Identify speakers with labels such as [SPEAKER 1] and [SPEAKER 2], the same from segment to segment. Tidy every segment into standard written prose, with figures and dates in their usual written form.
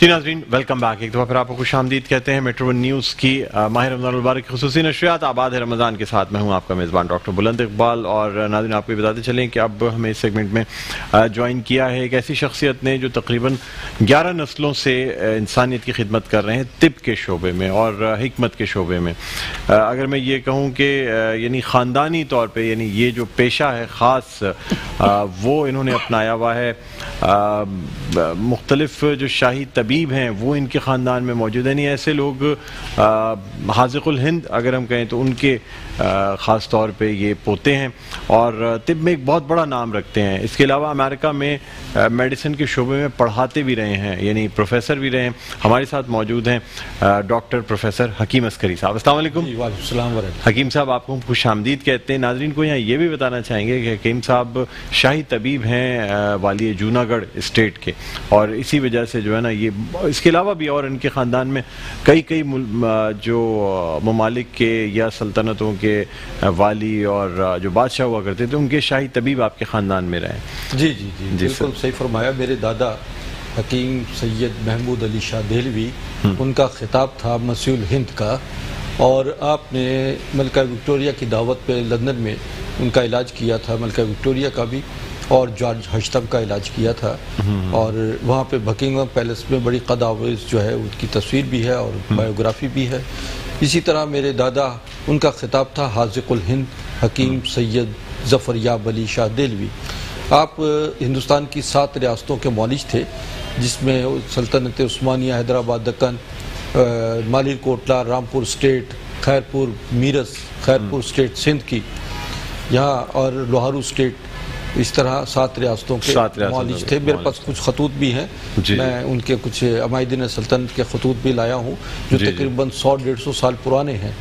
[SPEAKER 1] جی ناظرین welcome back, ایک دفعہ پھر آپ کو خوش آمدید کہتے ہیں میٹرو ون نیوز کی ماہ رمضان المبارک کی خصوصی نشریات آباد ہے رمضان کے ساتھ میں ہوں آپ کا میزبان ڈاکٹر بلند اقبال۔ اور ناظرین آپ کو بتاتے چلیں کہ اب ہمیں اس سیگمنٹ میں جوائن کیا ہے ایک ایسی شخصیت نے جو تقریباً 11 نسلوں سے انسانیت کی خدمت کر رہے ہیں طب کے شعبے میں اور حکمت کے شعبے میں۔ اگر میں یہ کہوں کہ یعنی خاندانی طور پہ یعنی یہ جو پیشہ ہے خاص وہ انہوں نے اپنایا ہوا ہے۔ مختلف جو شاہی طبیب ہیں وہ ان کے خاندان میں موجود ہیں، نہیں ایسے لوگ حاذق الہند اگر ہم کہیں تو ان کے خاص طور پہ یہ پوتے ہیں اور طب میں ایک بہت بڑا نام رکھتے ہیں۔ اس کے علاوہ امریکہ میں میڈیسن کے شعبے میں پڑھاتے بھی رہے ہیں، یعنی پروفیسر بھی رہے ہیں۔ ہمارے ساتھ موجود ہیں ڈاکٹر پروفیسر حکیم عسکری صاحب۔ السلام علیکم۔
[SPEAKER 2] وعلیکم السلام ورحمۃ۔
[SPEAKER 1] حکیم صاحب آپ کو خوش آمدید کہتے ہیں۔ ناظرین کو یہاں یہ بھی بتانا چاہیں گے کہ حکیم صاحب شاہی طبیب ہیں والی جوناگڑھ اسٹیٹ کے، اور اسی وجہ سے جو ہے نا یہ اس کے علاوہ بھی اور ان کے خاندان میں کئی جو ممالک کے یا سلطنتوں کے والی اور جو بادشاہ ہوا کرتے تھے ان کے شاہی طبیب آپ کے خاندان میں رہے۔
[SPEAKER 2] جی جی جی بالکل صحیح فرمایا۔ میرے دادا حکیم سید محمود علی شاہ دہلوی، ان کا خطاب تھا مسیح الہند کا، اور آپ نے ملکہ وکٹوریہ کی دعوت پہ لندن میں ان کا علاج کیا تھا، ملکہ وکٹوریہ کا بھی اور جارج ہشتم کا علاج کیا تھا، اور وہاں پہ بکنگھم پیلس میں بڑی قد آویز جو ہے ان کی تصویر بھی ہے اور بایوگرافی بھی ہے۔ اسی طرح میرے دادا ان کا خطاب تھا حاذق الہند حکیم سید ظفر یاب علی شاہ دہلوی۔ آپ ہندوستان کی 7 ریاستوں کے معالج تھے، جس میں سلطنت عثمانیہ، حیدرآباد دکن، مالیر کوٹلا، رامپور اسٹیٹ، خیرپور میرس، خیرپور اسٹیٹ سندھ کی یہاں، اور لوہارو اسٹیٹ، اس طرح 7 ریاستوں کے معالج تھے۔ میرے پاس کچھ خطوط بھی ہیں، میں ان کے کچھ عمائدین سلطنت کے خطوط بھی لایا ہوں جو تقریباً 100-150 سال پرانے ہیں۔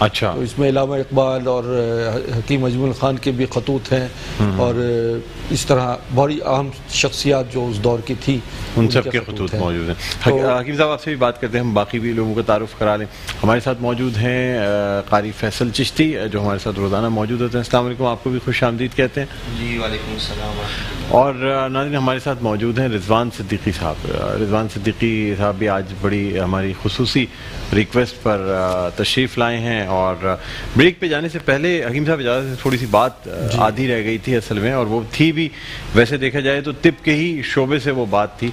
[SPEAKER 1] اچھا،
[SPEAKER 2] تو اس میں علامہ اقبال اور حکیم اجمل خان کے بھی خطوط ہیں، اور اس طرح بڑی اہم شخصیات جو اس دور کی تھی
[SPEAKER 1] ان سب کے خطوط موجود ہیں۔ حکیم صاحب آپ سے بھی بات کرتے ہیں، ہم باقی بھی لوگوں کا تعارف کرا لیں۔ ہمارے ساتھ موجود ہیں قاری فیصل چشتی جو ہمارے ساتھ روزانہ موجود ہوتے ہیں۔ السلام علیکم، آپ کو بھی خوش آمدید کہتے ہیں۔
[SPEAKER 3] جی وعلیکم السلام۔
[SPEAKER 1] اور ناظرین ہمارے ساتھ موجود ہیں رضوان صدیقی صاحب۔ رضوان صدیقی صاحب بھی آج بڑی ہماری خصوصی ریکویسٹ پر تشریف لائے ہیں، اور بریک پہ جانے سے پہلے حکیم صاحب اجازت سے تھوڑی سی بات آدھی رہ گئی تھی اصل میں، اور وہ تھی بھی ویسے دیکھا جائے تو طب کے ہی شعبے سے وہ بات تھی۔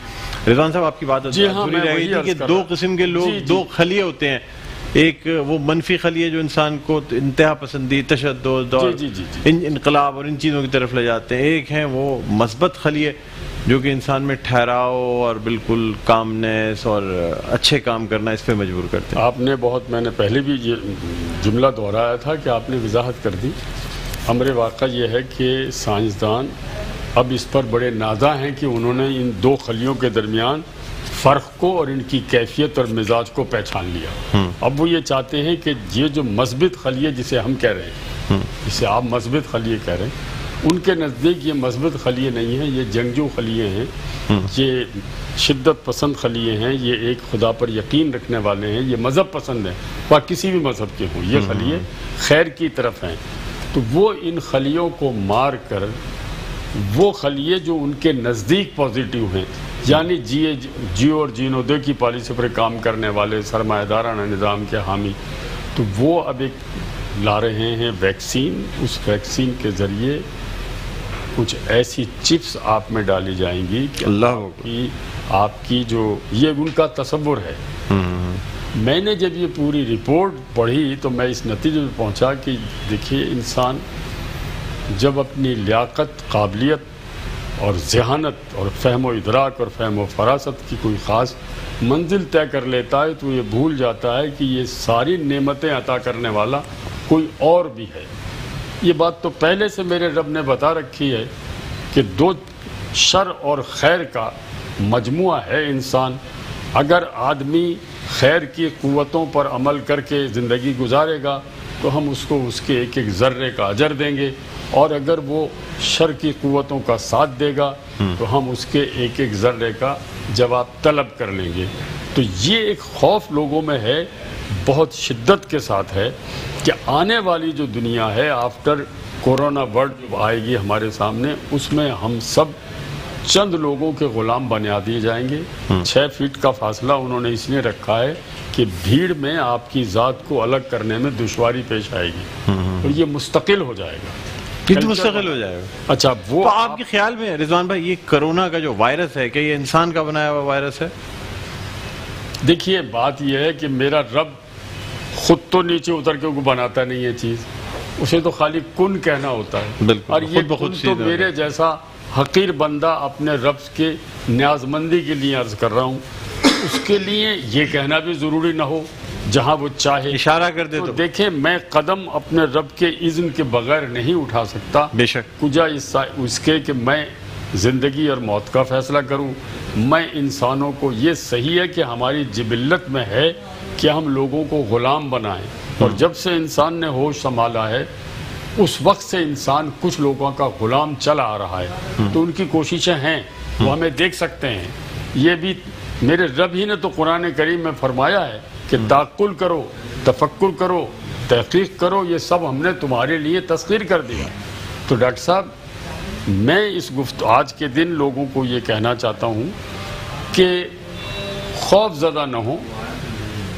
[SPEAKER 1] رضوان صاحب آپ کی بات ادھوری رہ گئی تھی کہ 2 قسم کے لوگ، 2 خلیے ہوتے ہیں، ایک وہ منفی خلیے جو انسان کو انتہا پسندی، تشدد اور انقلاب اور ان چیزوں کی طرف لے جاتے ہیں، ایک ہیں وہ مثبت خلیے جو کہ انسان میں ٹھہراؤ اور بالکل کامنیس اور اچھے کام کرنا اس پہ مجبور کرتے ہیں۔
[SPEAKER 4] آپ نے بہت، میں نے پہلے بھی یہ جملہ دہرایا تھا کہ آپ نے وضاحت کر دی۔ امر واقع یہ ہے کہ سائنسدان اب اس پر بڑے نازاں ہیں کہ انہوں نے ان 2 خلیوں کے درمیان فرق کو اور ان کی کیفیت اور مزاج کو پہچان لیا۔ اب وہ یہ چاہتے ہیں کہ یہ جو مثبت خلیے جسے ہم کہہ رہے ہیں، جسے آپ مثبت خلیے کہہ رہے ہیں، ان کے نزدیک یہ مثبت خلیے نہیں ہیں، یہ جنگجو خلیے ہیں، یہ شدت پسند خلیے ہیں، یہ ایک خدا پر یقین رکھنے والے ہیں، یہ مذہب پسند ہیں، وہ کسی بھی مذہب کے ہوں، یہ خلیے خیر کی طرف ہیں۔ تو وہ ان خلیوں کو مار کر وہ خلیے جو ان کے نزدیک پازیٹیو ہیں، یعنی جیو اور جینو دے کی پالیسی پر کام کرنے والے سرمایہ دارانہ نظام کے حامی، تو وہ اب ایک لا رہے ہیں ویکسین۔ اس ویکسین کے ذریعے کچھ ایسی چپس آپ میں ڈالی جائیں گی کہ آپ کی جو یہ ان کا تصور ہے۔ میں نے جب یہ پوری رپورٹ پڑھی تو میں اس نتیجے میں پہنچا کہ دیکھیے انسان جب اپنی لیاقت، قابلیت اور ذہانت اور فہم و ادراک اور فہم و فراست کی کوئی خاص منزل طے کر لیتا ہے تو یہ بھول جاتا ہے کہ یہ ساری نعمتیں عطا کرنے والا کوئی اور بھی ہے۔ یہ بات تو پہلے سے میرے رب نے بتا رکھی ہے کہ 2 شر اور خیر کا مجموعہ ہے انسان۔ اگر آدمی خیر کی قوتوں پر عمل کر کے زندگی گزارے گا تو ہم اس کو اس کے ایک ایک ذرے کا اجر دیں گے، اور اگر وہ شر کی قوتوں کا ساتھ دے گا تو ہم اس کے ایک ایک ذرے کا جواب طلب کر لیں گے۔ تو یہ ایک خوف لوگوں میں ہے بہت شدت کے ساتھ ہے کہ آنے والی جو دنیا ہے آفٹر کورونا ورلڈ جو آئے گی ہمارے سامنے، اس میں ہم سب چند لوگوں کے غلام بنا دیے جائیں گے۔ 6 فٹ کا فاصلہ انہوں نے اس لیے رکھا ہے کہ بھیڑ میں آپ کی ذات کو الگ کرنے میں دشواری پیش آئے گی اور یہ مستقل ہو جائے گا،
[SPEAKER 1] مستقل ہو جائے گا۔
[SPEAKER 4] اچھا، وہ
[SPEAKER 1] تو آپ کے خیال میں رضوان بھائی یہ کرونا کا جو وائرس ہے، کیا یہ انسان کا بنایا ہوا وائرس ہے؟
[SPEAKER 4] دیکھیے بات یہ ہے کہ میرا رب خود تو نیچے اتر کے بناتا نہیں ہے چیز، اسے تو خالی کن کہنا ہوتا ہے، اور یہ کن تو میرے جیسا حقیر بندہ اپنے رب کے نیازمندی کے لیے عرض کر رہا ہوں، اس کے لیے یہ کہنا بھی ضروری نہ ہو، جہاں وہ چاہے
[SPEAKER 1] اشارہ کر دے تو
[SPEAKER 4] دیکھیں میں قدم اپنے رب کے اذن کے بغیر نہیں اٹھا سکتا،
[SPEAKER 1] بے شک
[SPEAKER 4] کجا اس کے کہ میں زندگی اور موت کا فیصلہ کروں۔ میں انسانوں کو یہ صحیح ہے کہ ہماری جبلت میں ہے کہ ہم لوگوں کو غلام بنائیں، اور جب سے انسان نے ہوش سنبھالا ہے اس وقت سے انسان کچھ لوگوں کا غلام چلا آ رہا ہے، تو ان کی کوششیں ہیں، وہ ہمیں دیکھ سکتے ہیں۔ یہ بھی میرے رب ہی نے تو قرآن کریم میں فرمایا ہے کہ تعقل کرو، تفکر کرو، تحقیق کرو، یہ سب ہم نے تمہارے لیے تسخیر کر دیا۔ تو ڈاکٹر صاحب میں اس آج کے دن لوگوں کو یہ کہنا چاہتا ہوں کہ خوف زدہ نہ ہو،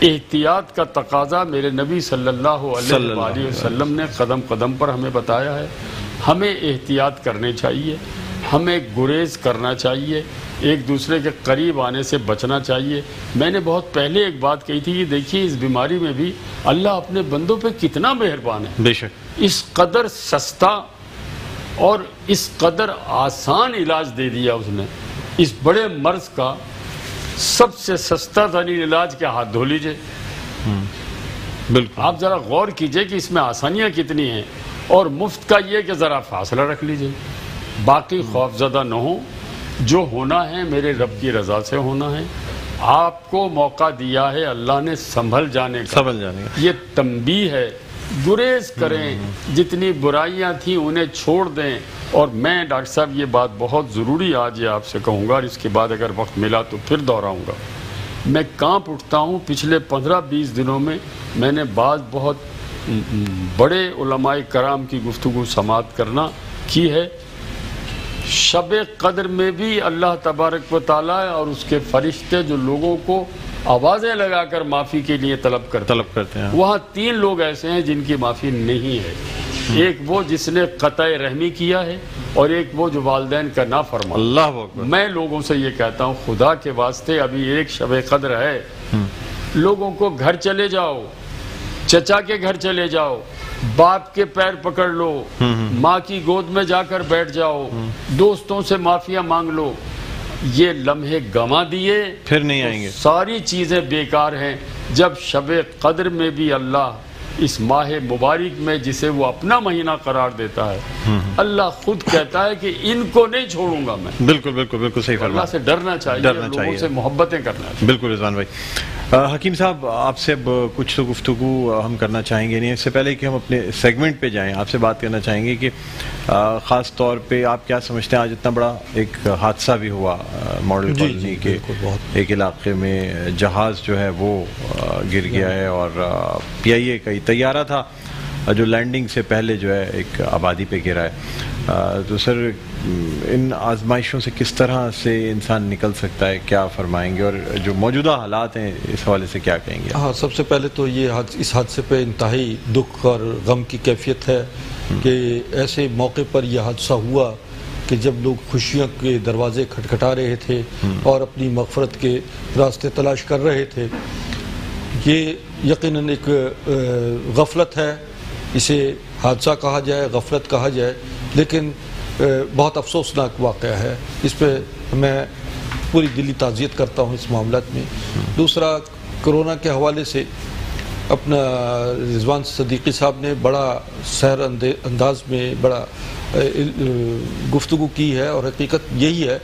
[SPEAKER 4] احتیاط کا تقاضا میرے نبی صلی اللہ علیہ وسلم نے قدم قدم پر ہمیں بتایا ہے۔ ہمیں احتیاط کرنی چاہیے، ہمیں گریز کرنا چاہیے، ایک دوسرے کے قریب آنے سے بچنا چاہیے۔ میں نے بہت پہلے ایک بات کہی تھی کہ دیکھیے اس بیماری میں بھی اللہ اپنے بندوں پہ کتنا مہربان ہے،
[SPEAKER 1] بے شک
[SPEAKER 4] اس قدر سستا اور اس قدر آسان علاج دے دیا اس نے۔ اس بڑے مرض کا سب سے سستا ترین علاج کے ہاتھ دھو لیجئے۔
[SPEAKER 1] بالکل
[SPEAKER 4] آپ ذرا غور کیجئے کہ اس میں آسانیاں کتنی ہیں، اور مفت کا یہ کہ ذرا فاصلہ رکھ لیجئے۔ باقی خوف زدہ نہ ہو، جو ہونا ہے میرے رب کی رضا سے ہونا ہے۔ آپ کو موقع دیا ہے اللہ نے سنبھل جانے کا، یہ تنبیہ ہے، گریز کریں، جتنی برائیاں تھیں انہیں چھوڑ دیں۔ اور میں ڈاکٹر صاحب یہ بات بہت ضروری آج یہ آپ سے کہوں گا، اور اس کے بعد اگر وقت ملا تو پھر دہراؤں گا۔ میں کانپ اٹھتا ہوں، پچھلے 15-20 دنوں میں میں نے بعض بہت بڑے علماء کرام کی گفتگو سماعت کرنا کی ہے۔ شب قدر میں بھی اللہ تبارک و تعالیٰ اور اس کے فرشتے جو لوگوں کو آوازیں لگا کر معافی کے لیے طلب کرتے ہیں، وہاں 3 لوگ ایسے ہیں جن کی معافی نہیں ہے۔ ایک وہ جس نے قطع رحمی کیا ہے، اور ایک وہ جو والدین کا نافرمان۔
[SPEAKER 1] اللہ اکبر۔
[SPEAKER 4] میں لوگوں سے یہ کہتا ہوں خدا کے واسطے ابھی ایک شب قدر ہے، لوگوں کو گھر چلے جاؤ، چچا کے گھر چلے جاؤ، باپ کے پیر پکڑ لو، ماں کی گود میں جا کر بیٹھ جاؤ، دوستوں سے معافیاں مانگ لو۔ یہ لمحے گما دیے
[SPEAKER 1] پھر نہیں آئیں گے،
[SPEAKER 4] ساری چیزیں بیکار ہیں۔ جب شب قدر میں بھی اللہ اس ماہ مبارک میں جسے وہ اپنا مہینہ قرار دیتا ہے، اللہ خود کہتا ہے کہ ان کو نہیں چھوڑوں گا میں۔
[SPEAKER 1] بالکل بالکل بالکل صحیح فرمایا۔
[SPEAKER 4] اللہ سے ڈرنا چاہیے، لوگوں سے محبتیں کرنا چاہیے۔
[SPEAKER 1] بالکل رضوان بھائی۔ حکیم صاحب آپ سے اب کچھ تو گفتگو ہم کرنا چاہیں گے، نہیں اس سے پہلے کہ ہم اپنے سیگمنٹ پہ جائیں آپ سے بات کرنا چاہیں گے کہ خاص طور پہ آپ کیا سمجھتے ہیں آج اتنا بڑا ایک حادثہ بھی ہوا ماڈل کالونی کے ایک علاقے میں، جہاز جو ہے وہ گر گیا ہے، اور PIA کا طیارہ تھا جو لینڈنگ سے پہلے جو ہے ایک آبادی پہ گرا ہے۔ تو سر ان آزمائشوں سے کس طرح سے انسان نکل سکتا ہے، کیا فرمائیں گے، اور جو موجودہ حالات ہیں اس حوالے سے کیا کہیں گے؟
[SPEAKER 2] ہاں، سب سے پہلے تو یہ اس حادثے پہ انتہائی دکھ اور غم کی کیفیت ہے کہ ایسے موقع پر یہ حادثہ ہوا کہ جب لوگ خوشیوں کے دروازے کھٹکھٹا رہے تھے اور اپنی مغفرت کے راستے تلاش کر رہے تھے۔ یہ یقیناً ایک غفلت ہے، اسے حادثہ کہا جائے، غفلت کہا جائے، لیکن بہت افسوسناک واقعہ ہے۔ اس پہ میں پوری دلی تعزیت کرتا ہوں اس معاملات میں۔ دوسرا، کرونا کے حوالے سے اپنا رضوان صدیقی صاحب نے بڑا سحر انداز میں بڑا گفتگو کی ہے، اور حقیقت یہی ہے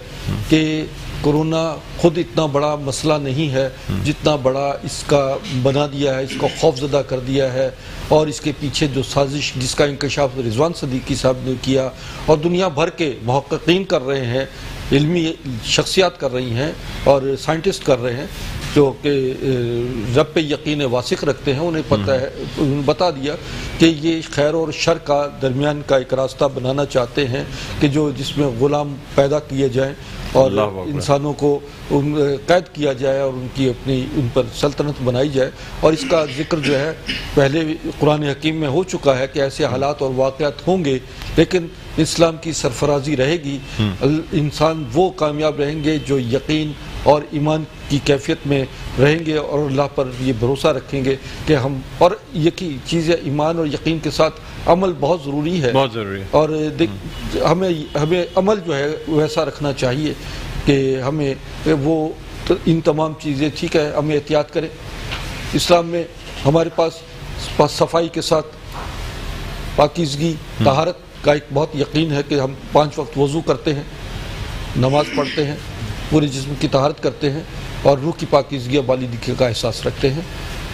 [SPEAKER 2] کہ کرونا خود اتنا بڑا مسئلہ نہیں ہے جتنا بڑا اس کا بنا دیا ہے، اس کو خوف زدہ کر دیا ہے، اور اس کے پیچھے جو سازش جس کا انکشاف رضوان صدیقی صاحب نے کیا اور دنیا بھر کے محققین کر رہے ہیں، علمی شخصیات کر رہی ہیں اور سائنٹسٹ کر رہے ہیں، جو کہ رب پہ یقین واسق رکھتے ہیں انہیں پتہ ہے، انہوں نے بتا دیا کہ یہ خیر اور شر کا درمیان کا ایک راستہ بنانا چاہتے ہیں کہ جس میں غلام پیدا کیے جائیں اور انسانوں کو قید کیا جائے اور ان پر سلطنت بنائی جائے. اور اس کا ذکر جو ہے پہلے قرآن حکیم میں ہو چکا ہے کہ ایسے حالات اور واقعات ہوں گے، لیکن اسلام کی سرفرازی رہے گی. انسان وہ کامیاب رہیں گے جو یقین اور ایمان کی کیفیت میں رہیں گے اور اللہ پر یہ بھروسہ رکھیں گے کہ ہم، اور یقین چیز ہے ایمان اور یقین کے ساتھ عمل بہت ضروری ہے،
[SPEAKER 1] بہت ضروری ہے.
[SPEAKER 2] اور ہمیں عمل جو ہے ویسا رکھنا چاہیے کہ ہمیں وہ ان تمام چیزیں، ٹھیک ہے ہمیں احتیاط کریں. اسلام میں ہمارے پاس صفائی کے ساتھ پاکیزگی طہارت کا ایک بہت یقین ہے کہ ہم 5 وقت وضو کرتے ہیں، نماز پڑھتے ہیں، پورے جسم کی طہارت کرتے ہیں اور روح کی پاکیزگی اور بالیدگی کا احساس رکھتے ہیں.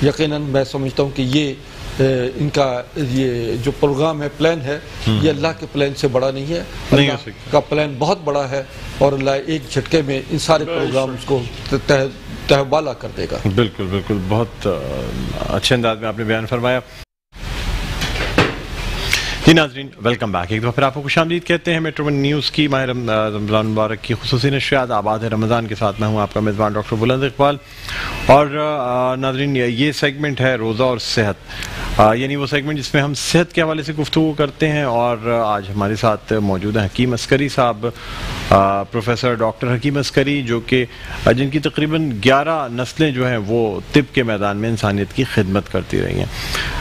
[SPEAKER 2] یقیناً میں سمجھتا ہوں کہ یہ ان کا یہ جو پروگرام ہے، پلان ہے، یہ اللہ کے پلان سے بڑا نہیں ہے. اللہ کا پلان بہت بڑا ہے اور اللہ ایک جھٹکے میں ان سارے پروگرامز کو تہبالا کر دے گا.
[SPEAKER 1] بالکل بالکل، بہت اچھے انداز میں آپ نے بیان فرمایا. جی ناظرین، ویلکم بیک. ایک دفعہ پھر آپ کو خوش آمدید کہتے ہیں میٹرو ون نیوز کی ماہ رمضان مبارک کی خصوصی نشریات آباد ہے رمضان کے ساتھ. میں ہوں آپ کا میزبان ڈاکٹر بلند اقبال. اور ناظرین، یہ سیگمنٹ ہے روزہ اور صحت، یعنی وہ سیگمنٹ جس میں ہم صحت کے حوالے سے گفتگو کرتے ہیں. اور آج ہمارے ساتھ موجود ہیں حکیم عسکری صاحب، پروفیسر ڈاکٹر حکیم عسکری، جو کہ جن کی تقریباً 11 نسلیں جو ہیں وہ طب کے میدان میں انسانیت کی خدمت کرتی رہی ہیں.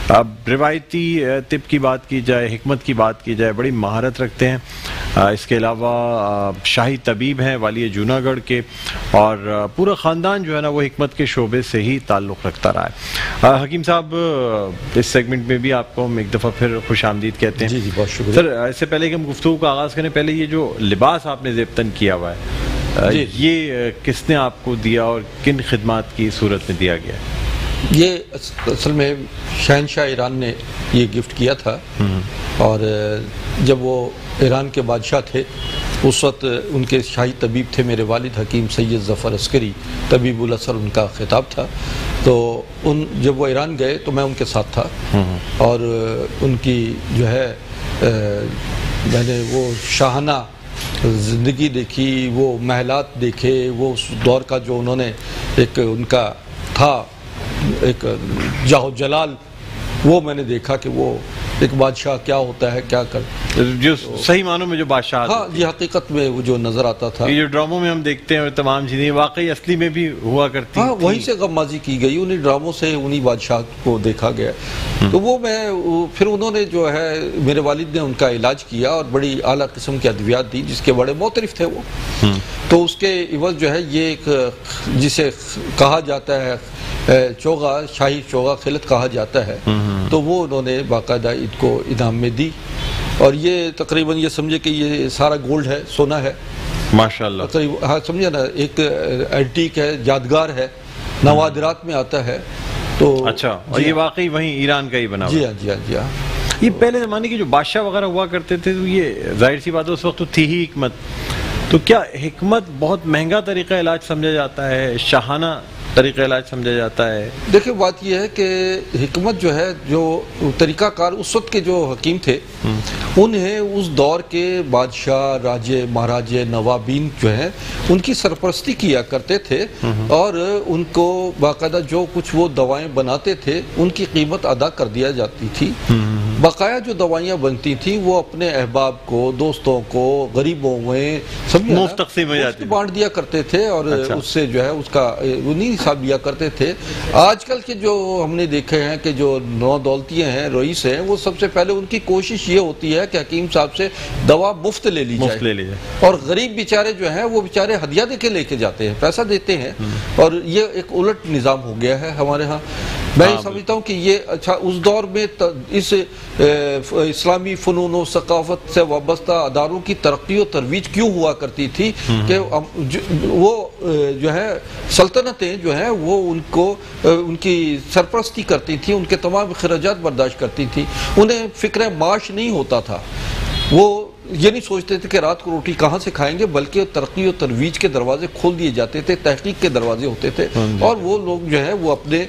[SPEAKER 1] اب روایتی طب کی بات کی جائے، حکمت کی بات کی جائے، بڑی مہارت رکھتے ہیں. اس کے علاوہ شاہی طبیب ہیں والی جوناگڑھ کے، اور پورا خاندان جو ہے نا وہ حکمت کے شعبے سے ہی تعلق رکھتا رہا ہے. حکیم صاحب، اس سیگمنٹ میں بھی آپ کو ہم ایک دفعہ پھر خوش آمدید کہتے ہیں.
[SPEAKER 2] جی جی، بہت شکریہ.
[SPEAKER 1] سر، اس سے پہلے کہ ہم گفتگو کا آغاز کریں، پہلے یہ جو لباس آپ نے زیبتن کیا ہوا ہے، یہ کس نے آپ کو دیا اور کن خدمات کی صورت میں دیا گیا ہے؟
[SPEAKER 2] یہ اصل میں شہنشاہ ایران نے یہ گفٹ کیا تھا، اور جب وہ ایران کے بادشاہ تھے اس وقت ان کے شاہی طبیب تھے میرے والد حکیم سید ظفر عسکری، طبیب الاثر ان کا خطاب تھا. تو جب وہ ایران گئے تو میں ان کے ساتھ تھا، اور ان کی جو ہے میں نے وہ شاہانہ زندگی دیکھی، وہ محلات دیکھے، وہ اس دور کا جو انہوں نے ایک ان کا تھا ایک جاہ جلال، وہ میں نے دیکھا کہ وہ ایک بادشاہ کیا ہوتا ہے، کیا کر
[SPEAKER 1] جو صحیح معنوں میں جو بادشاہ،
[SPEAKER 2] ہاں یہ حقیقت میں وہ جو نظر آتا تھا.
[SPEAKER 1] یہ جو ڈراموں میں ہم دیکھتے ہیں اور تمام چیزیں واقعی اصلی میں بھی ہوا کرتی،
[SPEAKER 2] ہاں وہیں سے غمازی کی گئی، انہیں ڈراموں سے انہیں بادشاہ کو دیکھا گیا. تو وہ پھر انہوں نے جو ہے میرے والد نے ان کا علاج کیا اور بڑی اعلیٰ قسم کی ادویات دی جس کے بڑے معترف تھے وہ. تو اس کے عوض جو ہے یہ ایک جسے کہا جاتا ہے چوغا، شاہی چوغا خلت کہا جاتا ہے، تو وہ انہوں نے باقاعدہ ان کو انعام میں دی. اور یہ تقریباً یہ سمجھے کہ یہ سارا گولڈ ہے، سونا ہے
[SPEAKER 1] ماشاءاللہ.
[SPEAKER 2] ہاں سمجھے نا، ایک اینٹیک ہے، یادگار ہے، نوادرات میں آتا ہے. تو
[SPEAKER 1] اچھا، اور یہ واقعی وہیں ایران کا ہی بنا ہوا؟
[SPEAKER 2] جی ہاں جی ہاں جی ہاں.
[SPEAKER 1] یہ پہلے زمانے کی جو بادشاہ وغیرہ ہوا کرتے تھے، تو یہ ظاہر سی بات ہے اس وقت تو تھی ہی حکمت. تو کیا حکمت بہت مہنگا طریقہ علاج سمجھا جاتا ہے، شاہانہ طریقہ علاج سمجھا جاتا ہے؟
[SPEAKER 2] دیکھیں بات یہ ہے کہ حکمت جو ہے، جو طریقہ کار اس وقت کے جو حکیم تھے انہیں اس دور کے بادشاہ، راجے، مہاراجے، نوابین جو ہیں ان کی سرپرستی کیا کرتے تھے، اور ان کو باقاعدہ جو کچھ وہ دوائیں بناتے تھے ان کی قیمت ادا کر دیا جاتی تھی. بقایا جو دوائیاں بنتی تھیں وہ اپنے احباب کو، دوستوں کو، غریبوں میں
[SPEAKER 1] مفت تقسیم ہو جاتی،
[SPEAKER 2] بانٹ دیا کرتے تھے، اور اس سے جو ہے اس کا انہیں حساب لیا کرتے تھے. آج کل کے جو ہم نے دیکھے ہیں کہ جو نو دولتیاں ہیں، رئیس ہیں، وہ سب سے پہلے ان کی کوشش یہ ہوتی ہے کہ حکیم صاحب سے دوا مفت لے لی جائے، اور غریب بیچارے جو ہیں وہ بیچارے ہدیہ دے کے لے کے جاتے ہیں، پیسہ دیتے ہیں. اور یہ ایک الٹ نظام ہو گیا ہے ہمارے ہاں. میں یہ سمجھتا ہوں کہ یہ اچھا اس دور میں اس اسلامی فنون و ثقافت سے وابستہ اداروں کی ترقی و ترویج کیوں ہوا کرتی تھی کہ وہ جو ہے سلطنتیں جو ہیں وہ ان کی سرپرستی کرتی تھیں، ان کے تمام اخراجات برداشت کرتی تھیں، انہیں فکر معاش نہیں ہوتا تھا. وہ یہ نہیں سوچتے تھے کہ رات کو روٹی کہاں سے کھائیں گے، بلکہ ترقی و ترویج کے دروازے کھول دیے جاتے تھے، تحقیق کے دروازے ہوتے تھے، اور وہ لوگ جو ہے وہ اپنے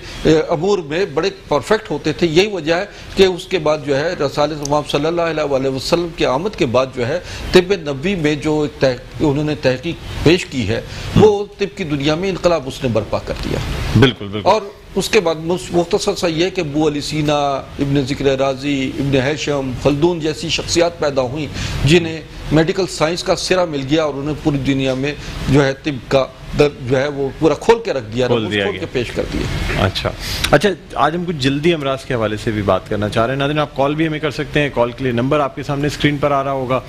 [SPEAKER 2] امور میں بڑے پرفیکٹ ہوتے تھے۔ یہی وجہ ہے کہ اس کے بعد جو ہے رسول اللہ صلی اللہ علیہ وسلم کی آمد کے بعد جو ہے طب نبوی میں جو انہوں نے تحقیق پیش کی ہے، وہ طب کی دنیا میں انقلاب اس نے برپا کر دیا۔
[SPEAKER 1] بالکل بالکل۔
[SPEAKER 2] اور اس کے بعد مختصر سا یہ کہ ابو علی سینا، ابن ذکر رازی، ابن ہیشم، خلدون جیسی شخصیات پیدا ہوئیں جنہیں میڈیکل سائنس کا سرا مل گیا، اور انہیں پوری دنیا میں جو ہے طب کا جو ہے وہ پورا کھول کے رکھ دیا، کھول کے پیش کر دیا۔
[SPEAKER 1] اچھا، آج ہم کچھ جلدی امراض کے حوالے سے بھی بات کرنا چاہ رہے ہیں۔ ناظرین، آپ کال بھی ہمیں کر سکتے ہیں، کال کے لیے نمبر آپ کے سامنے اسکرین پر آ رہا ہوگا۔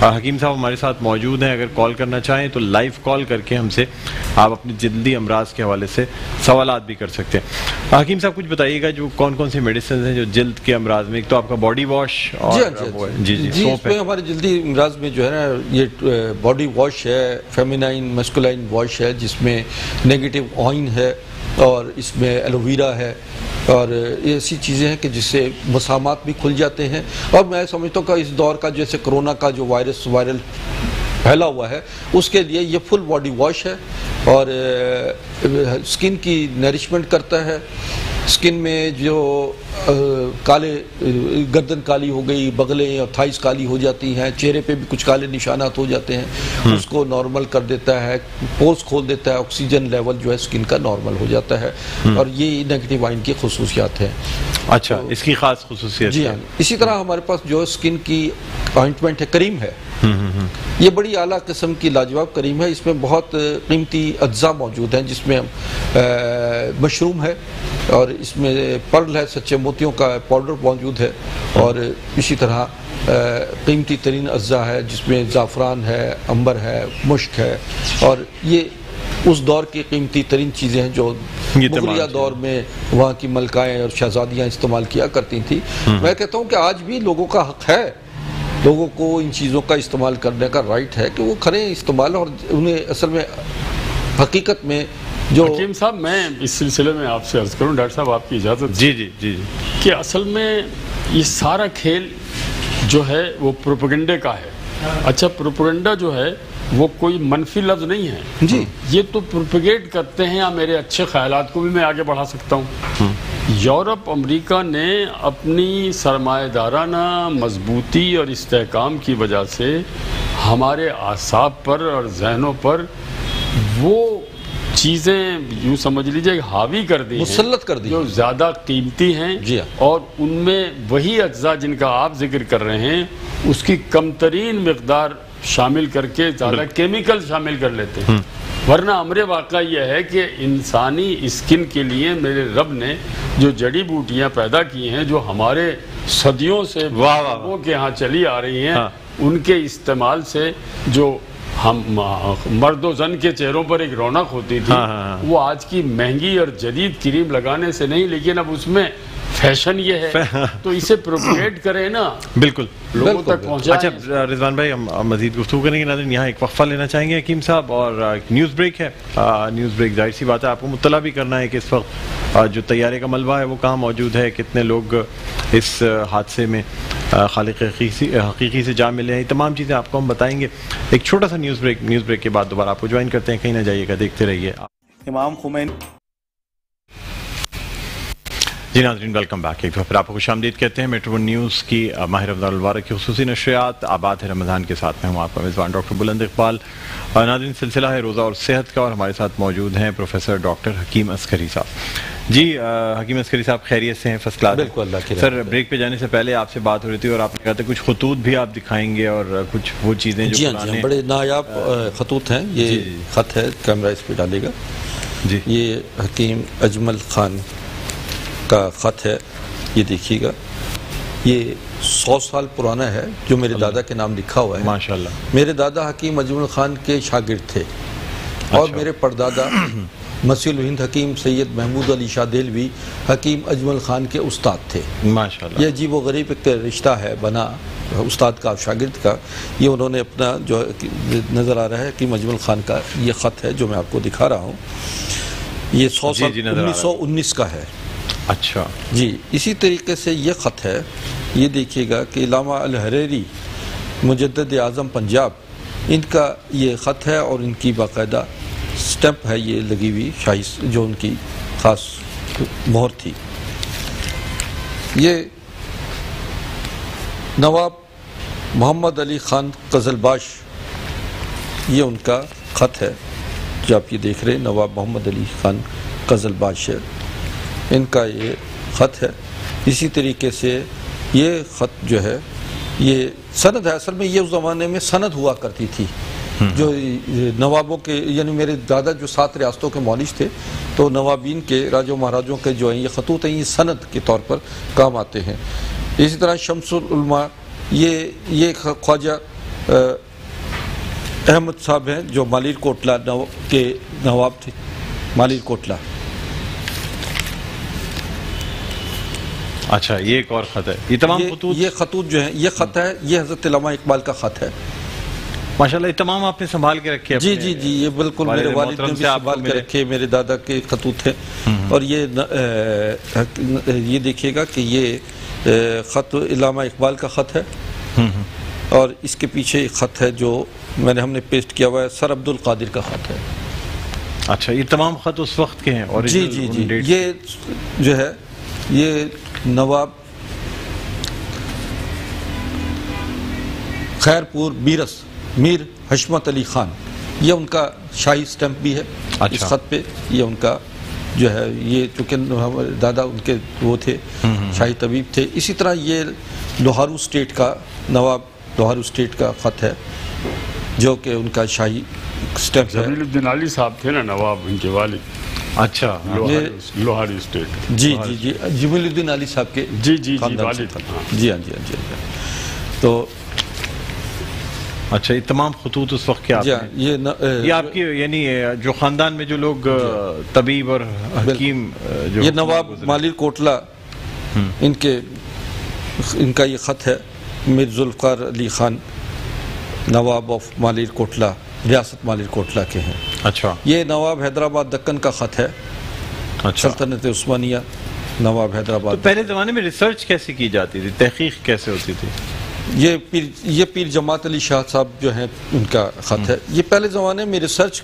[SPEAKER 1] حکیم صاحب ہمارے ساتھ موجود ہیں، اگر کال کرنا چاہیں تو لائیو کال کر کے ہم سے آپ اپنی جلدی امراض کے حوالے سے سوالات بھی کر سکتے ہیں۔ حکیم صاحب کچھ بتائیے گا جو کون کون سی میڈیسنز ہیں جو جلد کے امراض میں، ایک تو آپ کا باڈی واش اور
[SPEAKER 2] جی اس میں ہمارے جلدی امراض میں جو ہے نا یہ باڈی واش ہے، فیمینائن مسکولائن واش ہے، جس میں نیگیٹو آئن ہے اور اس میں ایلوویرا ہے، اور ایسی چیزیں ہیں کہ جس سے مسامات بھی کھل جاتے ہیں۔ اور میں سمجھتا ہوں کہ اس دور کا جیسے کرونا کا جو وائرل پھیلا ہوا ہے، اس کے لیے یہ فل باڈی واش ہے، اور سکن کی نرشمنٹ کرتا ہے۔ سکن میں جو کالے گردن کالی ہو گئی، بغلیں اور تھائز کالی ہو جاتی ہیں، چہرے پہ بھی کچھ کالے نشانات ہو جاتے ہیں، اس کو نارمل کر دیتا ہے، پورس کھول دیتا ہے، آکسیجن لیول جو ہے سکن کا نارمل ہو جاتا ہے، اور یہ نیگیٹو آئن کی خصوصیات ہیں۔
[SPEAKER 1] اچھا، اس کی خاص خصوصیت؟
[SPEAKER 2] جی ہاں۔ اسی طرح ہمارے پاس جو سکن کی آئنٹمنٹ ہے، کریم ہے، یہ بڑی اعلیٰ قسم کی لاجواب کریم ہے۔ اس میں بہت قیمتی اجزاء موجود ہیں، جس میں مشروم ہے، اور اس میں پرل ہے، سچے موتیوں کا پاؤڈر موجود ہے، اور اسی طرح قیمتی ترین اجزاء ہے، جس میں زعفران ہے، عنبر ہے، مشک ہے، اور یہ اس دور کی قیمتی ترین چیزیں ہیں جو مغلیہ دور میں وہاں کی ملکائیں اور شہزادیاں استعمال کیا کرتی تھیں۔ میں کہتا ہوں کہ آج بھی لوگوں کا حق ہے، لوگوں کو ان چیزوں کا استعمال کرنے کا رائٹ ہے کہ وہ کریں استعمال، اور انہیں اصل میں حقیقت میں جو
[SPEAKER 4] حکیم صاحب میں اس سلسلے میں آپ سے عرض کروں، ڈاکٹر صاحب آپ کی اجازت؟
[SPEAKER 1] جی
[SPEAKER 4] کہ اصل میں یہ سارا کھیل جو ہے وہ پروپیگنڈے کا ہے۔ اچھا، پروپیگنڈا جو ہے وہ کوئی منفی لفظ نہیں ہے جی، یہ تو پروپیگیٹ کرتے ہیں، یا میرے اچھے خیالات کو بھی میں آگے بڑھا سکتا ہوں۔ یورپ امریکہ نے اپنی سرمایہ دارانہ مضبوطی اور استحکام کی وجہ سے ہمارے اعصاب پر اور ذہنوں پر وہ چیزیں یوں سمجھ لیجئے حاوی کر دی، مسلط کر دی، جو زیادہ قیمتی ہیں، اور ان میں وہی اجزاء جن کا آپ ذکر کر رہے ہیں اس کی کم ترین مقدار شامل کر کے زیادہ کیمیکل شامل کر لیتے ہیں۔ ورنہ امر واقعہ یہ ہے کہ انسانی اسکن کے لیے میرے رب نے جو جڑی بوٹیاں پیدا کی ہیں، جو ہمارے صدیوں سے لوگوں کے ہاں چلی آ رہی ہیں، ان کے استعمال سے جو ہم مرد و زن کے چہروں پر ایک رونق ہوتی تھی، وہ آج کی مہنگی اور جدید کریم لگانے سے نہیں، لیکن اب اس میں فیشن یہ ہے تو اسے پروپیگیٹ کریں نا،
[SPEAKER 1] بالکل
[SPEAKER 4] لوگوں تک پہنچائیں۔
[SPEAKER 1] اچھا رضوان بھائی، ہم مزید گفتگو کریں گے، ناظرین یہاں ایک وقفہ لینا چاہیں گے حکیم صاحب، اور نیوز بریک ہے۔ نیوز بریک ظاہر سی بات ہے آپ کو مطلع بھی کرنا ہے کہ اس وقت جو طیارے کا ملبہ ہے وہ کہاں موجود ہے، کتنے لوگ اس حادثے میں خالق حقیقی سے جا ملے ہیں، تمام چیزیں آپ کو ہم بتائیں گے۔ ایک چھوٹا سا نیوز بریک کے بعد دوبارہ آپ کو جوائن کرتے ہیں، کہیں نہ جائیے گا، دیکھتے رہیے۔
[SPEAKER 3] امام خمینی
[SPEAKER 1] جی ناظرین، ویلکم بیک، ایک دفعہ پھر آپ کو خوش آمدید کہتے ہیں۔ میٹرو ون نیوز کی ماہ رمضان المبارک کی خصوصی نشریات آباد ہے رمضان کے ساتھ میں ہوں آپ کا میزبان ڈاکٹر بلند اقبال۔ ناظرین، سلسلہ ہے روزہ اور صحت کا، اور ہمارے ساتھ موجود ہیں پروفیسر ڈاکٹر حکیم عسکری صاحب۔ جی حکیم عسکری صاحب، خیریت سے ہیں؟ First class?
[SPEAKER 2] بالکل، اللہ کی
[SPEAKER 1] سر بریک پہ جانے سے پہلے آپ سے بات ہو رہی تھی اور آپ نے کہا تھا کچھ خطوط بھی آپ دکھائیں گے اور کچھ وہ چیزیں جو
[SPEAKER 2] جی بڑے نایاب خطوط ہیں۔ یہ خط ہے، کیمرہ اس پہ ڈالے گا جی، یہ حکیم اجمل خان کا خط ہے، یہ دیکھیے گا، یہ 100 سال پرانا ہے، جو میرے دادا کے نام لکھا ہوا ہے
[SPEAKER 1] ماشاءاللہ۔
[SPEAKER 2] میرے دادا حکیم اجمل خان کے شاگرد تھے، اور میرے پردادا مسیح الہند حکیم سید محمود علی شاہ دہلوی حکیم اجمل خان کے استاد تھے
[SPEAKER 1] ماشاءاللہ۔
[SPEAKER 2] یہ عجیب و غریب ایک رشتہ ہے بنا استاد کا شاگرد کا۔ یہ انہوں نے اپنا جو نظر آ رہا ہے حکیم اجمل خان کا یہ خط ہے جو میں آپ کو دکھا رہا ہوں، یہ 100 سال 1919 کا ہے۔
[SPEAKER 1] اچھا
[SPEAKER 2] جی، اسی طریقے سے یہ خط ہے، یہ دیکھیے گا کہ علامہ الحریری مجدد اعظم پنجاب، ان کا یہ خط ہے اور ان کی باقاعدہ سٹیمپ ہے یہ لگی ہوئی شاہی جو ان کی خاص مہر تھی۔ یہ نواب محمد علی خان قزلباش، یہ ان کا خط ہے جو آپ یہ دیکھ رہے ہیں، نواب محمد علی خان قزلباش ہے، ان کا یہ خط ہے۔ اسی طریقے سے یہ خط جو ہے یہ سند ہے، اصل میں یہ اس زمانے میں سند ہوا کرتی تھی جو نوابوں کے، یعنی میرے دادا جو 7 ریاستوں کے مؤلف تھے، تو نوابین کے راجوں مہاراجوں کے جو ہیں یہ خطوط ہیں یہ سند کے طور پر کام آتے ہیں۔ اسی طرح شمس العلماء، یہ خواجہ احمد صاحب ہیں جو مالیر کوٹلہ کے نواب تھے، مالیر کوٹلہ۔
[SPEAKER 1] اچھا، یہ ایک اور خط ہے، یہ تمام خطوط،
[SPEAKER 2] یہ خطوط جو ہیں، یہ خط ہے، یہ حضرت علامہ اقبال کا خط ہے۔
[SPEAKER 1] ماشاءاللہ یہ تمام آپ نے سنبھال کے رکھے؟
[SPEAKER 2] جی جی جی، یہ بالکل میرے والد نے بھی سنبھال کے رکھے، میرے دادا کے خطوط ہیں۔ اور یہ دیکھیے گا کہ یہ خط علامہ اقبال کا خط ہے، اور اس کے پیچھے ایک خط ہے جو ہم نے پیسٹ کیا ہوا ہے، سر عبد القادر کا خط ہے۔
[SPEAKER 1] اچھا، یہ تمام خط اس وقت کے ہیں؟ اور
[SPEAKER 2] جی جی جی، یہ جو ہے یہ نواب خیرپور بیرس میر حشمت علی خان، یہ ان کا شاہی سٹیمپ بھی ہے اس خط پہ، یہ ان کا جو ہے، یہ چونکہ ہمارے دادا ان کے وہ تھے، شاہی طبیب تھے۔ اسی طرح یہ لوہارو اسٹیٹ کا، نواب لوہارو اسٹیٹ کا خط ہے جو کہ ان کا شاہی سٹیمپ ہے۔
[SPEAKER 4] جمیل الدین علی صاحب تھے نا نواب، ان کے والد۔
[SPEAKER 1] اچھا،
[SPEAKER 4] لوہاری اسٹیٹ،
[SPEAKER 2] جی جی جی، جمیل الدین علی صاحب کے
[SPEAKER 4] جی جی والد۔
[SPEAKER 2] جی ہاں جی ہاں جی، تو
[SPEAKER 1] اچھا، یہ تمام خطوط اس وقت کے آپ ہیں؟ یہ آپ کی یعنی جو خاندان میں جو لوگ طبیب اور حکیم،
[SPEAKER 2] یہ نواب مالیر کوٹلہ، ان کا یہ خط ہے، میر ذوالفقار علی خان نواب آف مالیر کوٹلہ، ریاست مالیر کوٹلہ کے ہیں۔
[SPEAKER 1] اچھا،
[SPEAKER 2] یہ نواب حیدرآباد دکن کا خط ہے، سلطنت عثمانیہ، نواب حیدرآباد۔
[SPEAKER 1] پہلے زمانے میں ریسرچ کیسے کی جاتی تھی، تحقیق کیسے ہوتی تھی؟
[SPEAKER 2] یہ پیر جماعت علی شاہ صاحب جو ہیں ان کا خط ہے۔ یہ پہلے زمانے میں ریسرچ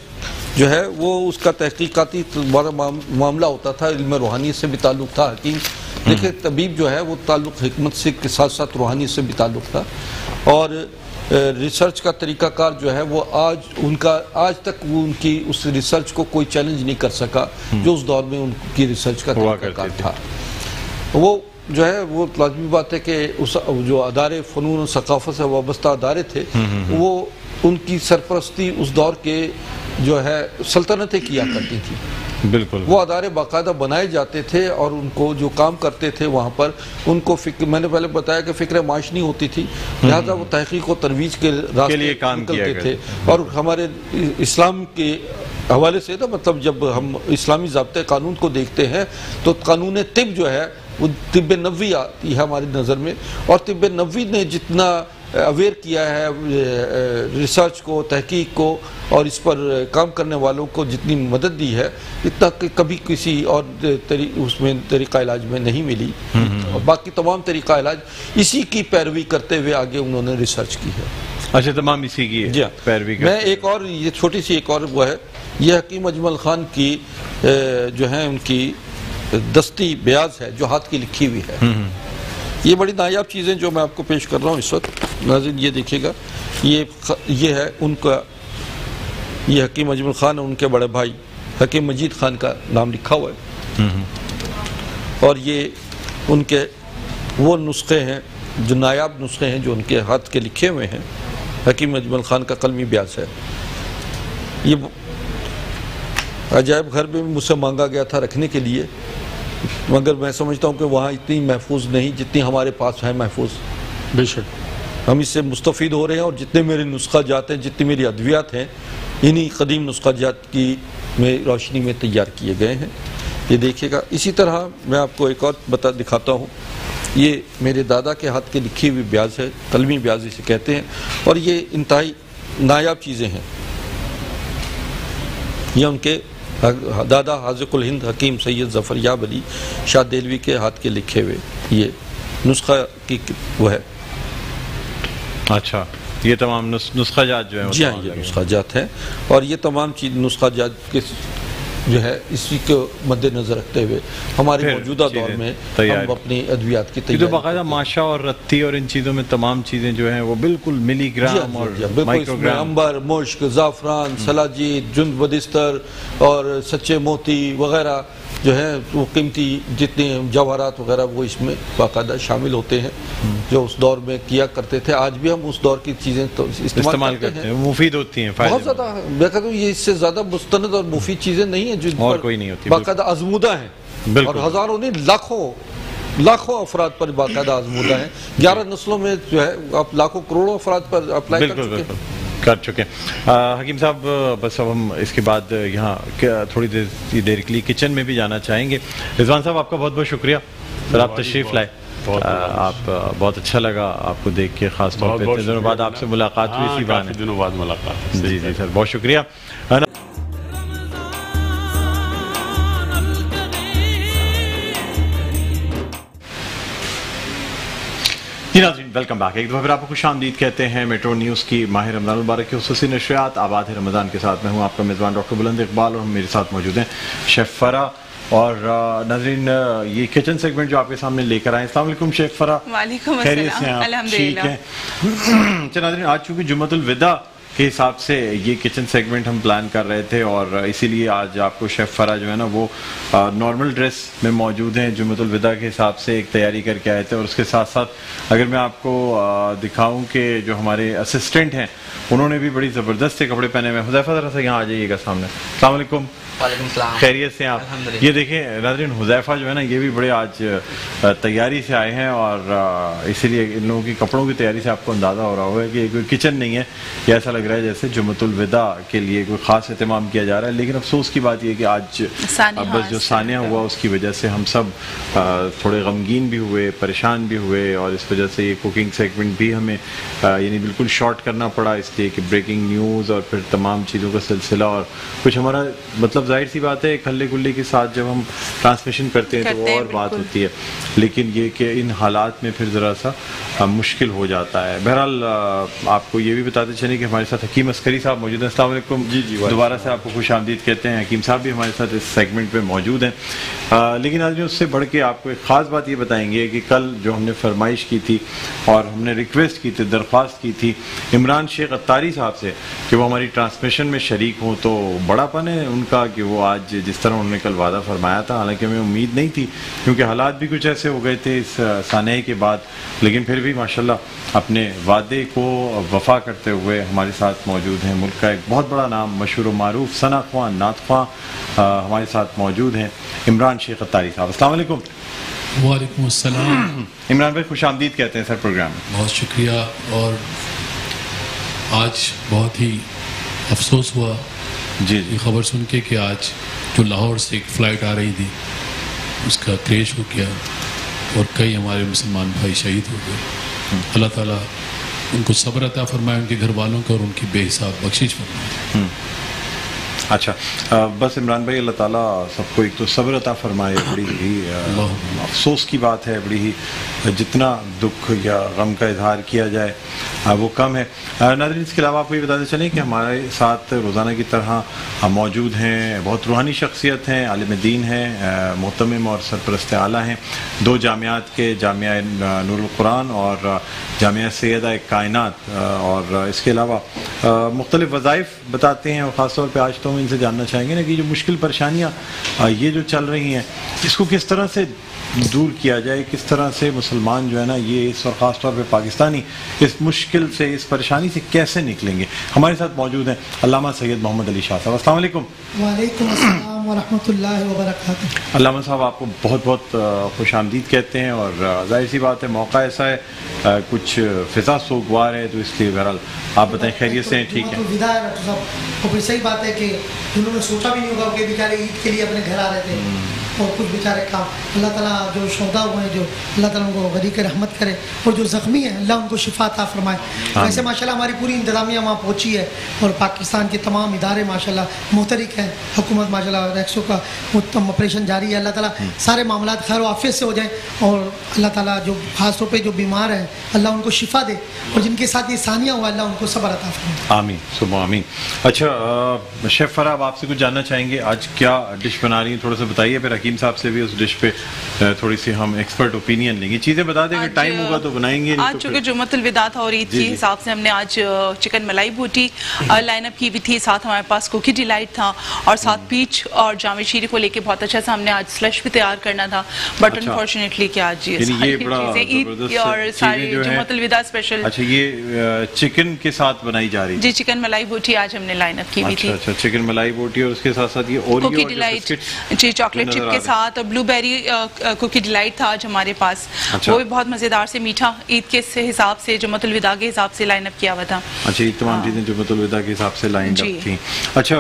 [SPEAKER 2] جو ہے وہ اس کا تحقیقاتی معاملہ ہوتا تھا، علم روحانیت سے بھی تعلق تھا۔ حکیم دیکھیں، طبیب جو ہے وہ تعلق حکمت سے کے ساتھ ساتھ روحانیت سے بھی تعلق تھا، اور ریسرچ کا طریقہ کار جو ہے وہ آج تک وہ ان کی اس ریسرچ کو کوئی چیلنج نہیں کر سکا جو اس دور میں ان کی ریسرچ کا طریقہ کار تھا۔ وہ جو ہے وہ لازمی بات ہے کہ جو ادارے فنون و ثقافت سے وابستہ ادارے تھے وہ ان کی سرپرستی اس دور کے جو ہے سلطنتیں کیا کرتی تھی۔
[SPEAKER 1] بالکل،
[SPEAKER 2] وہ ادارے باقاعدہ بنائے جاتے تھے اور ان کو جو کام کرتے تھے وہاں پر ان کو میں نے پہلے بتایا کہ فکر معاش نہیں ہوتی تھی، لہذا وہ تحقیق و ترویج کے راستے نکلتے تھے۔ اور ہمارے اسلام کے حوالے سے مطلب جب ہم اسلامی ضابطۂ قانون کو دیکھتے ہیں تو قانون طب جو ہے وہ طب نبوی آتی ہے ہماری نظر میں، اور طب نبوی نے جتنا اویئر کیا ہے ریسرچ کو، تحقیق کو، اور اس پر کام کرنے والوں کو جتنی مدد دی ہے اتنا کبھی کسی اور اس میں طریقہ علاج میں نہیں ملی، اور باقی تمام طریقہ علاج اسی کی پیروی کرتے ہوئے آگے انہوں نے ریسرچ کی ہے۔
[SPEAKER 1] اچھا، تمام اسی کی پیروی کرتے۔
[SPEAKER 2] میں ایک اور یہ چھوٹی سی ایک اور وہ ہے، یہ حکیم اجمل خان کی جو ہے ان کی دستی بیاض ہے جو ہاتھ کی لکھی ہوئی ہے۔ یہ بڑی نایاب چیزیں جو میں آپ کو پیش کر رہا ہوں اس وقت، ناظرین یہ دیکھیے گا، یہ ہے ان کا، یہ حکیم اجمل خان ان کے بڑے بھائی حکیم مجید خان کا نام لکھا ہوا ہے، اور یہ ان کے وہ نسخے ہیں جو نایاب نسخے ہیں جو ان کے ہاتھ کے لکھے ہوئے ہیں۔ حکیم اجمل خان کا قلمی بیاض ہے۔ یہ عجائب گھر میں مجھ سے مانگا گیا تھا رکھنے کے لیے، مگر میں سمجھتا ہوں کہ وہاں اتنی محفوظ نہیں جتنی ہمارے پاس ہے محفوظ۔
[SPEAKER 4] بے شک
[SPEAKER 2] ہم اس سے مستفید ہو رہے ہیں، اور جتنے میرے نسخہ جات ہیں، جتنی میری ادویات ہیں، انہی قدیم نسخہ جات کی میں روشنی میں تیار کیے گئے ہیں۔ یہ دیکھیے گا۔ اسی طرح میں آپ کو ایک اور دکھاتا ہوں، یہ میرے دادا کے ہاتھ کے لکھی ہوئی بیاض ہے، قلمی بیاض اسے کہتے ہیں، اور یہ انتہائی نایاب چیزیں ہیں۔ یہ ان کے دادا حاذق الہند حکیم سید ظفر یاب علی شاہ دہلوی کے ہاتھ کے لکھے ہوئے یہ نسخہ کی وہ ہے۔
[SPEAKER 1] اچھا، یہ تمام نسخہ جات جو ہیں
[SPEAKER 2] جی ہاں، یہ نسخہ جات ہیں، اور یہ تمام چیز نسخہ جات کے جو ہے اسی کو مد نظر رکھتے ہوئے ہمارے موجودہ دور میں ہم اپنی ادویات کی تیاری،
[SPEAKER 1] تو باقاعدہ ماشا اور رتی اور ان چیزوں میں تمام چیزیں جو ہیں وہ بالکل ملی گرام اور مائکرو گرام،
[SPEAKER 2] انبر، مشک، زعفران، سلاجید، جند بدستر اور سچے موتی وغیرہ جو ہے وہ قیمتی جتنے جواہرات وغیرہ وہ اس میں باقاعدہ شامل ہوتے ہیں، جو اس دور میں کیا کرتے تھے۔ آج بھی ہم اس دور کی چیزیں استعمال کرتے ہیں،
[SPEAKER 1] مفید ہوتی ہیں،
[SPEAKER 2] بہت زیادہ۔ میں کہتا ہوں یہ اس سے زیادہ مستند اور مفید چیزیں نہیں ہیں جو
[SPEAKER 1] اور کوئی نہیں ہوتی،
[SPEAKER 2] باقاعدہ آزمودہ ہیں، اور ہزاروں نہیں لاکھوں افراد پر باقاعدہ آزمودہ ہیں۔ 11 نسلوں میں جو ہے آپ لاکھوں کروڑوں افراد پر اپلائی کر چکے ہیں۔
[SPEAKER 1] حکیم صاحب بس اب ہم اس کے بعد یہاں تھوڑی دیر کے لیے کچن میں بھی جانا چاہیں گے۔ رضوان صاحب آپ کا بہت بہت شکریہ سر، آپ تشریف لائے، آپ بہت اچھا لگا آپ کو دیکھ کے، خاص طور پہ اتنے دنوں بعد آپ سے ملاقات ہوئی، اسی بہانے
[SPEAKER 4] دنوں بعد ملاقات۔
[SPEAKER 1] جی جی سر، بہت شکریہ۔ جی ناظرین، ویلکم بیک، ایک دفعہ پھر آپ کو خوش آمدید کہتے ہیں میٹرو نیوز کی ماہ رمضان المبارک کی خصوصی نشریات آباد ہے رمضان کے ساتھ۔ میں ہوں آپ کا میزبان ڈاکٹر بلند اقبال، اور میرے ساتھ موجود ہیں شیف فرح۔ اور ناظرین، یہ کچن سیگمنٹ جو آپ کے سامنے لے کر آئے، السلام علیکم شیف فرح۔
[SPEAKER 3] وعلیکم السلام، الحمدللہ۔
[SPEAKER 1] اچھا ناظرین، آج چونکہ جمعۃ الوداع کے حساب سے یہ کچن سیگمنٹ ہم پلان کر رہے تھے، اور اسی لیے آج آپ کو شیف فرح جو ہے نا وہ نارمل ڈریس میں موجود ہیں، جمعۃ الوداع کے حساب سے ایک تیاری کر کے آئے تھے۔ اور اس کے ساتھ ساتھ اگر میں آپ کو دکھاؤں کہ جو ہمارے اسسٹنٹ ہیں انہوں نے بھی بڑی زبردست سے کپڑے پہنے ہوئے ہیں۔ حذیفہ ذرا سا یہاں آ جائیے گا سامنے۔ السلام علیکم۔
[SPEAKER 3] وعلیکم السلام،
[SPEAKER 1] خیریت سے آپ؟ یہ دیکھیں ناظرین، حذیفہ جو ہے نا یہ بھی بڑے آج تیاری سے آئے ہیں، اور اسی لیے ان لوگوں کی کپڑوں کی تیاری سے آپ کو اندازہ ہو رہا ہوگا کہ کوئی کچن نہیں ہے، یہ ایسا لگ رہا ہے جیسے جمعۃ الوداع کے لیے کوئی خاص اہتمام کیا جا رہا ہے۔ لیکن افسوس کی بات یہ کہ آج بس جو سانحہ ہوا اس کی وجہ سے ہم سب تھوڑے غمگین بھی ہوئے، پریشان بھی ہوئے، اور اس وجہ سے یہ کوکنگ سیگمنٹ بھی ہمیں یعنی بالکل شارٹ کرنا پڑا، اس لیے کہ بریکنگ نیوز اور پھر تمام چیزوں کا سلسلہ، اور کچھ ہمارا مطلب ظاہر سی بات ہے کھلے گلے کے ساتھ جب ہم ٹرانسمیشن کرتے ہیں تو اور بات ہوتی ہے، لیکن یہ کہ ان حالات میں پھر ذرا سا مشکل ہو جاتا ہے۔ بہرحال آپ کو یہ بھی بتاتے چلیں کہ ہمارے ساتھ حکیم عسکری صاحب موجود ہیں۔ السلام علیکم۔
[SPEAKER 4] جی
[SPEAKER 1] دوبارہ سے آپ کو خوش آمدید کہتے ہیں۔ حکیم صاحب بھی ہمارے ساتھ اس سیگمنٹ پہ موجود ہیں، لیکن آج اس سے بڑھ کے آپ کو ایک خاص بات یہ بتائیں گے کہ کل جو ہم نے فرمائش کی تھی اور ہم نے ریکویسٹ کی تھی، درخواست کی تھی عمران شیخ اتاری صاحب سے کہ وہ ہماری ٹرانسمیشن میں شریک ہوں، تو بڑا پن ہے ان کا کہ وہ آج جس طرح انہوں نے کل وعدہ فرمایا تھا، حالانکہ ہمیں امید نہیں تھی کیونکہ حالات بھی کچھ ایسے ہو گئے تھے اس سانحے کے بعد، لیکن پھر بھی ماشاءاللہ اپنے وعدے کو وفا کرتے ہوئے ہمارے ساتھ موجود ہیں۔ ملک کا ایک بہت بڑا نام، مشہور و معروف ثنا خواں، نعت خواں ہمارے ساتھ موجود ہیں عمران شیخ اتاری صاحب۔ السلام علیکم۔
[SPEAKER 5] وعلیکم السلام۔
[SPEAKER 1] عمران بھائی خوش آمدید کہتے ہیں سر پروگرام میں۔
[SPEAKER 5] بہت شکریہ، اور آج بہت ہی افسوس ہوا
[SPEAKER 1] جی
[SPEAKER 5] یہ خبر سن کے کہ آج جو لاہور سے ایک فلائٹ آ رہی تھی اس کا کریش ہو گیا اور کئی ہمارے مسلمان بھائی شہید ہو گئے۔ اللہ تعالیٰ ان کو صبر عطا فرمائے، ان کے گھر والوں کو، اور ان کی بے حساب بخشش فرمائے۔
[SPEAKER 1] اچھا، بس عمران بھائی اللہ تعالیٰ سب کو ایک تو صبر عطا فرمائے۔ بڑی ہی افسوس کی بات ہے، بڑی ہی جتنا دکھ یا غم کا اظہار کیا جائے وہ کم ہے۔ ناظرین، اس کے علاوہ آپ کو یہ بتاتے چلیں کہ ہمارے ساتھ روزانہ کی طرح موجود ہیں بہت روحانی شخصیت ہیں، عالم دین ہیں، محتمم اور سرپرست اعلیٰ ہیں، دو جامعات کے، جامعہ نور القرآن اور جامعہ سیدہ کائنات، اور اس کے علاوہ مختلف وظائف بتاتے ہیں، اور خاص طور پہ آج تو ہم ان سے جاننا چاہیں گے نا کہ جو مشکل پریشانیاں یہ جو چل رہی ہیں اس کو کس طرح سے دور کیا جائے، کس طرح سے مسلمان جو ہے نا یہ اس، اور خاص طور پہ پاکستانی اس مشکل سے، اس پریشانی سے کیسے نکلیں گے۔ ہمارے ساتھ موجود ہیں علامہ سید محمد علی شاہ صاحب۔ السلام علیکم۔
[SPEAKER 6] وعلیکم السلام ورحمۃ اللہ وبرکاتہ۔
[SPEAKER 1] علامہ صاحب آپ کو بہت بہت خوش آمدید کہتے ہیں، اور ظاہر سی بات ہے موقع ایسا ہے، کچھ فضا سوگوار ہے، تو اس لیے بہرحال آپ بتائیں خیریت سے ہیں؟ ٹھیک ہے،
[SPEAKER 6] ڈاکٹر صاحب، اور صحیح بات ہے کہ انہوں نے سوچا بھی نہیں ہوگا کہ بیچارے عید کے لیے اپنے گھر آ رہے تھے، اور کچھ بیچارے کام. اللہ تعالیٰ جو شہدا ہوئے ہیں جو اللہ تعالیٰ ان کو غریق رحمت کرے, اور جو زخمی ہیں اللہ ان کو شفا عطا فرمائے. ویسے ماشاءاللہ ہماری پوری انتظامیہ وہاں پہنچی ہے اور پاکستان کے تمام ادارے ماشاءاللہ محترک ہیں. حکومت ماشاءاللہ ریکسو کا آپریشن جاری ہے. اللہ تعالیٰ سارے معاملات خیر و عافیت سے ہو جائیں, اور اللہ تعالیٰ جو خاص طور پہ جو بیمار ہیں اللہ ان کو شفا دے, اور جن کے ساتھ یہ ثانیہ ہوا اللہ ان کو صبر عطا فرمائے.
[SPEAKER 1] آمین صبح آمین. اچھا شیف فرح, آپ سے کچھ جاننا چاہیں گے, آج کیا ڈش بنا رہی ہیں تھوڑا سا بتائیے, پھر حکیم صاحب سے بھی اس ڈش پہ تھوڑی سی ہم ایکسپرٹ اوپینین لیں گے. چیزیں بتا دیں, اگر ٹائم ہوگا تو بنائیں گے.
[SPEAKER 3] آج چونکہ جمعۃ الوداع تھا اور عید کے حساب سے ہم نے آج چکن ملائی بوٹی لائن اپ کی بھی تھی, ساتھ ہمارے پاس کوکی ڈیلائٹ تھا, اور ساتھ پیچ اور جامع شیری کو لے کے بہت اچھا سا ہم نے آج سلش بھی تیار کرنا تھا, بٹ انفارچونیٹلی کہ آج یہ ساری عید اور ساری جمعۃ الوداع اسپیشل.
[SPEAKER 1] اچھا, یہ چکن کے ساتھ بنائی جا رہی ہے؟
[SPEAKER 3] جی, چکن ملائی بوٹی آج ہم نے لائن اپ کی بھی تھی.
[SPEAKER 1] اچھا, چکن ملائی بوٹی, اور اس کے ساتھ ساتھ یہ
[SPEAKER 3] کوکی ڈیلائٹ جی چاکلیٹ چپ کے ساتھ, اور بلو بیری کوکی ڈیلائٹ تھا آج ہمارے پاس. وہ بھی بہت مزیدار سے میٹھا عید کے حساب سے جمعۃ الوداع کے حساب سے لائن اپ کیا ہوا تھا.
[SPEAKER 1] اچھا, یہ تمام چیزیں جمعۃ الوداع کے حساب سے لائن اپ تھیں. اچھا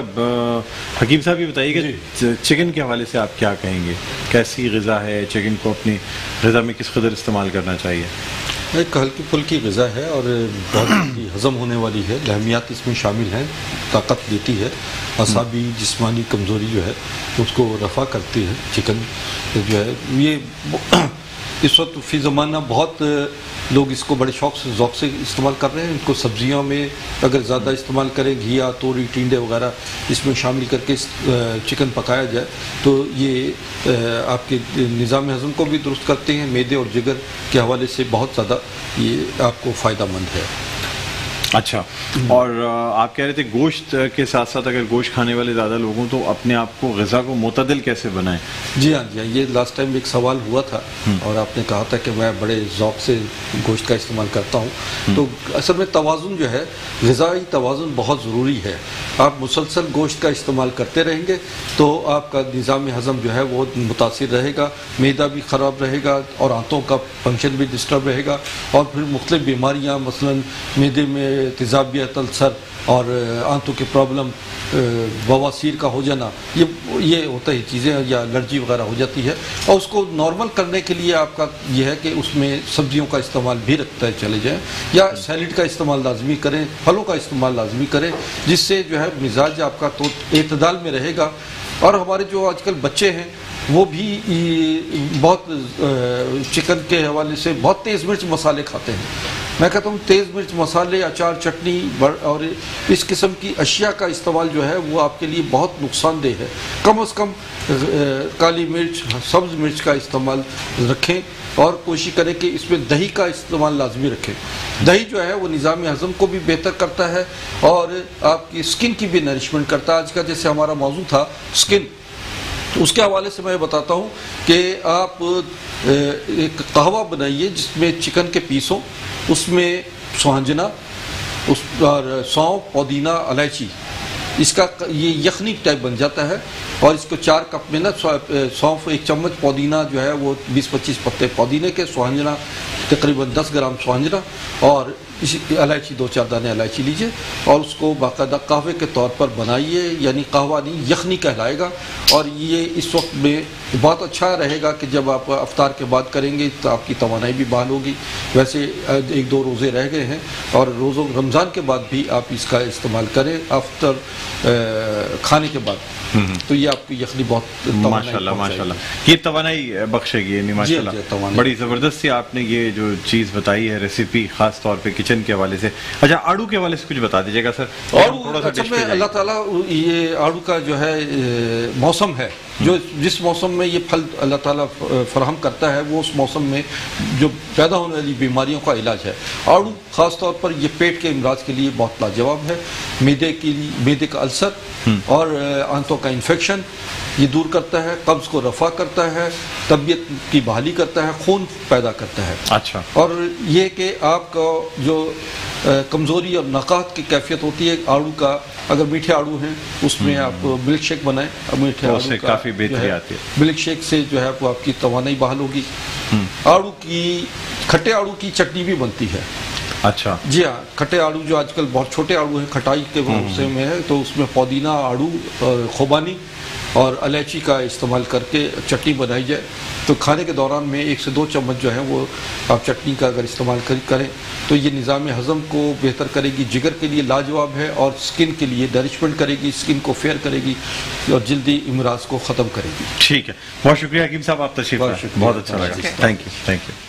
[SPEAKER 1] حکیم صاحب یہ بتائیے کہ چکن کے حوالے سے آپ کیا کہیں گے, کیسی غذا ہے, چکن کو اپنی غذا میں کس قدر استعمال کرنا چاہیے؟
[SPEAKER 2] ایک ہلکی پھلکی غذا ہے اور بہت جلدی ہضم ہونے والی ہے. لحمیات اس میں شامل ہیں, طاقت دیتی ہے, اعصابی جسمانی کمزوری جو ہے اس کو رفع کرتی ہے. چکن جو ہے یہ اس وقت فی زمانہ بہت لوگ اس کو بڑے شوق سے ذوق سے استعمال کر رہے ہیں. ان کو سبزیوں میں اگر زیادہ استعمال کریں, گھیا, توری, ٹینڈے وغیرہ اس میں شامل کر کے چکن پکایا جائے تو یہ آپ کے نظام ہضم کو بھی درست کرتے ہیں. معدے اور جگر کے حوالے سے بہت زیادہ یہ آپ کو فائدہ مند ہے.
[SPEAKER 1] اچھا, اور آپ کہہ رہے تھے گوشت کے ساتھ ساتھ اگر گوشت کھانے والے زیادہ لوگ ہوں تو اپنے آپ کو غذا کو معتدل کیسے بنائیں؟
[SPEAKER 2] جی ہاں, یہ لاسٹ ٹائم ایک سوال ہوا تھا اور آپ نے کہا تھا کہ میں بڑے ذوق سے گوشت کا استعمال کرتا ہوں. تو اصل میں توازن جو ہے, غذائی توازن بہت ضروری ہے. آپ مسلسل گوشت کا استعمال کرتے رہیں گے تو آپ کا نظام ہضم جو ہے وہ متاثر رہے گا, معدہ بھی خراب رہے گا اور آنتوں کا فنکشن بھی ڈسٹرب رہے گا, اور پھر مختلف بیماریاں مثلاً معدے میں تیزابیت, السر اور آنتوں کے پرابلم, بواسیر کا ہو جانا, یہ ہوتا ہی چیزیں, یا الرجی وغیرہ ہو جاتی ہے. اور اس کو نارمل کرنے کے لیے آپ کا یہ ہے کہ اس میں سبزیوں کا استعمال بھی رکھتے چلے جائیں, یا سیلڈ کا استعمال لازمی کریں, پھلوں کا استعمال لازمی کریں, جس سے جو ہے مزاج آپ کا تو اعتدال میں رہے گا. اور ہمارے جو آج کل بچے ہیں وہ بھی بہت چکن کے حوالے سے بہت تیز مرچ مسالے کھاتے ہیں. میں کہتا ہوں تیز مرچ مسالے, اچار, چٹنی اور اس قسم کی اشیاء کا استعمال جو ہے وہ آپ کے لیے بہت نقصان دہ ہے. کم از کم کالی مرچ, سبز مرچ کا استعمال رکھیں, اور کوشش کریں کہ اس میں دہی کا استعمال لازمی رکھیں. دہی جو ہے وہ نظام ہضم کو بھی بہتر کرتا ہے اور آپ کی اسکن کی بھی نرشمنٹ کرتا ہے. آج کا جیسے ہمارا موضوع تھا اسکن, اس کے حوالے سے میں بتاتا ہوں کہ آپ ایک قہوہ بنائیے جس میں چکن کے پیس ہوں, اس میں سوہنجنا, اور سونف, پودینہ, الائچی, اس کا یہ یخنی ٹائپ بن جاتا ہے. اور اس کو 4 کپ میں نا سونف 1 چمچ, پودینہ جو ہے وہ 20-25 پتے پودینے کے, سوہنجنا تقریباً 10 گرام سوہنجنا, اور الائچی 2-4 دانے الائچی لیجئے, اور اس کو باقاعدہ قہوے کے طور پر بنائیے. یعنی قہوہ نہیں, یخنی کہلائے گا. اور یہ اس وقت میں بہت اچھا رہے گا کہ جب آپ افطار کے بعد کریں گے تو آپ کی توانائی بھی بحال ہوگی. ویسے 1-2 روزے رہ گئے ہیں, اور روزوں رمضان کے بعد بھی آپ اس کا استعمال کریں آفٹر کھانے کے بعد, تو یہ آپ کی یخنی بہت
[SPEAKER 1] ماشاءاللہ ماشاءاللہ یہ توانائی بخشے گی. یعنی ماشاءاللہ بڑی زبردست سی آپ نے یہ جو چیز بتائی ہے ریسیپی, خاص طور پہ کچن کے حوالے سے. اچھا, آڑو کے حوالے سے کچھ بتا دیجیے گا سر.
[SPEAKER 2] اللہ تعالیٰ یہ آڑو کا جو ہے موسم ہے, جو جس موسم میں یہ پھل اللہ تعالیٰ فراہم کرتا ہے وہ اس موسم میں جو پیدا ہونے والی بیماریوں کا علاج ہے. آڑو خاص طور پر یہ پیٹ کے امراض کے لیے بہت لاجواب ہے. معدے کا السر اور آنتوں کا انفیکشن یہ دور کرتا ہے, قبض کو رفع کرتا ہے, طبیعت کی بحالی کرتا ہے, خون پیدا کرتا ہے.
[SPEAKER 1] اچھا, اور
[SPEAKER 2] یہ کہ آپ کا جو کمزوری اور نقاہت کی کیفیت ہوتی ہے آڑو کا, اگر میٹھے آڑو ہیں اس میں آپ ملک شیک بنائیں, میٹھے آڑو سے
[SPEAKER 1] کافی بہتری آتی ہے.
[SPEAKER 2] ملک شیک سے جو ہے وہ آپ کی توانائی بحال ہوگی. آڑو کی, کھٹے آڑو کی چٹنی بھی بنتی ہے.
[SPEAKER 1] اچھا,
[SPEAKER 2] جی ہاں, کھٹے آڑو جو آج کل بہت چھوٹے آڑو ہیں کھٹائی کے حصے میں ہے, تو اس میں پودینہ, آڑو, خوبانی اور الائچی کا استعمال کر کے چٹنی بنائی جائے تو کھانے کے دوران میں 1 سے 2 چمچ جو ہیں وہ آپ چٹنی کا اگر استعمال کریں تو یہ نظام ہضم کو بہتر کرے گی، جگر کے لیے لاجواب ہے، اور سکن کے لیے نرشمنٹ کرے گی، سکن کو فیئر کرے گی اور جلدی امراض کو ختم کرے گی۔
[SPEAKER 1] ٹھیک ہے، بہت شکریہ حکیم صاحب، آپ تشریف لائے، بہت اچھا لگا، تھینک یو۔